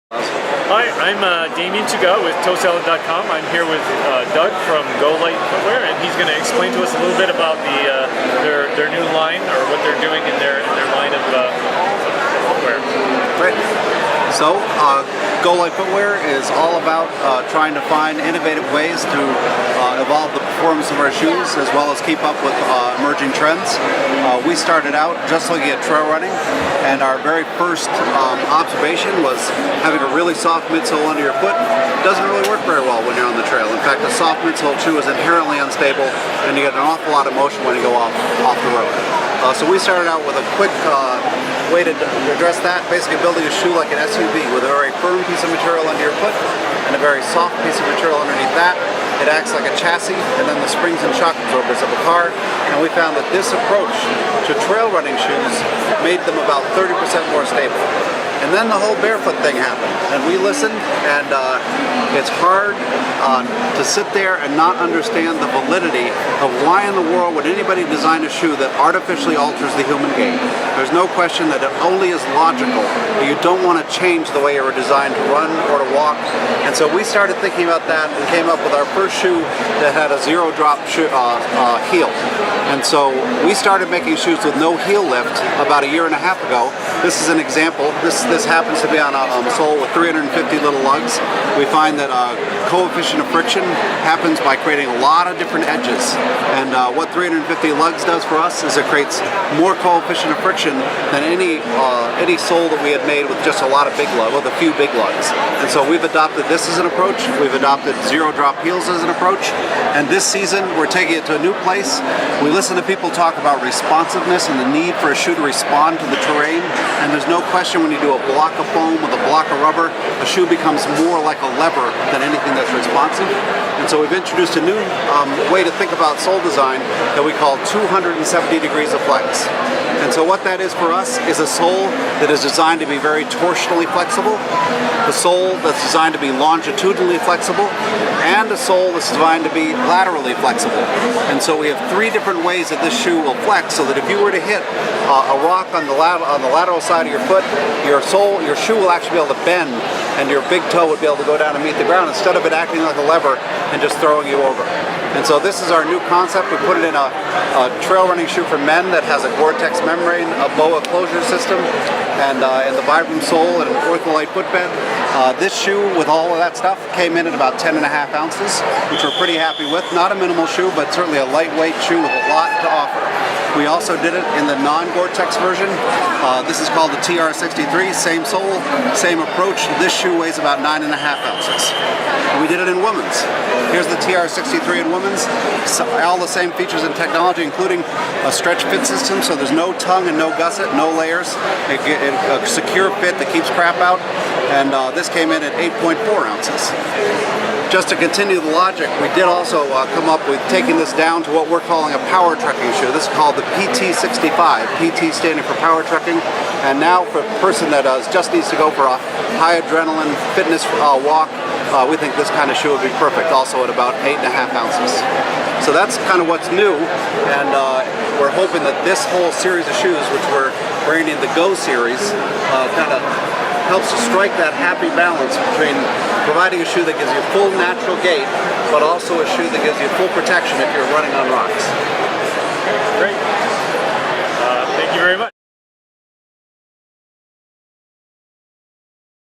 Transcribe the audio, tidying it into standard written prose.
Hi, I'm Damien Chiga with ToeSalad.com. I'm here with Doug from GoLite Footwear, and he's going to explain to us a little bit about their new line, or what they're doing in their line of footwear. Right. So, GoLite Footwear is all about trying to find innovative ways to evolve the performance of our shoes, as well as keep up with emerging trends. We started out just looking at trail running, and our very first observation was having a really soft midsole under your foot doesn't really work very well when you're on the trail. In fact, a soft midsole shoe is inherently unstable, and you get an awful lot of motion when you go off the road. So we started out with a quick way to address that, basically building a shoe like an SUV with a very firm piece of material under your foot and a very soft piece of material underneath that. It acts like a chassis, and then the springs and shock absorbers of a car. And we found that this approach to trail running shoes made them about 30% more stable. And then the whole barefoot thing happened, and we listened, and it's hard to sit there and not understand the validity of why in the world would anybody design a shoe that artificially alters the human gait. There's no question that it only is logical that you don't want to change the way you were designed to run or to walk. And so we started thinking about that and came up with our first shoe that had a zero drop heel. And so we started making shoes with no heel lift about a year and a half ago. This is an example. This happens to be on a sole with 350 little lugs. We find that coefficient of friction happens by creating a lot of different edges. And what 350 lugs does for us is it creates more coefficient of friction than any sole that we had made with just a lot of big lugs, with a few big lugs. And so we've adopted this as an approach. We've adopted zero drop heels as an approach. And this season we're taking it to a new place. We listen to people talk about responsiveness and the need for a shoe to respond to the terrain. And there's no question when you do a block of foam with a block of rubber, a shoe becomes more like a lever than anything that's responsive. And so we've introduced a new way to think about sole design that we call 270 degrees of flex. And so what that is for us is a sole that is designed to be very torsionally flexible, a sole that's designed to be longitudinally flexible, and a sole that's designed to be laterally flexible. And so we have three different ways that this shoe will flex, so that if you were to hit a rock on the lateral side of your foot, your shoe will actually be able to bend, and your big toe would be able to go down and meet the ground instead of it acting like a lever and just throwing you over. And so this is our new concept. We put it in a trail running shoe for men that has a Gore-Tex membrane, a BOA closure system, and the Vibram sole and an Ortholite footbed. This shoe, with all of that stuff, came in at about 10.5 ounces, which we're pretty happy with. Not a minimal shoe, but certainly a lightweight shoe with a lot to offer. We also did it in the non-Gore-Tex version. This is called the TR63, same sole, same approach. This shoe weighs about 9.5 ounces. And we did it in women's. Here's the TR63 in women's. All the same features and technology, including a stretch fit system, so there's no tongue and no gusset, no layers. A secure fit that keeps crap out. And this came in at 8.4 ounces. Just to continue the logic, we did also come up with taking this down to what we're calling a power trekking shoe. This is called the PT65, PT standing for power trekking. And now for a person that just needs to go for a high adrenaline fitness walk, we think this kind of shoe would be perfect, also at about 8.5 ounces. So that's kind of what's new, and we're hoping that this whole series of shoes, which we're branding the Go series, kind of helps to strike that happy balance between providing a shoe that gives you full natural gait, but also a shoe that gives you full protection if you're running on rocks.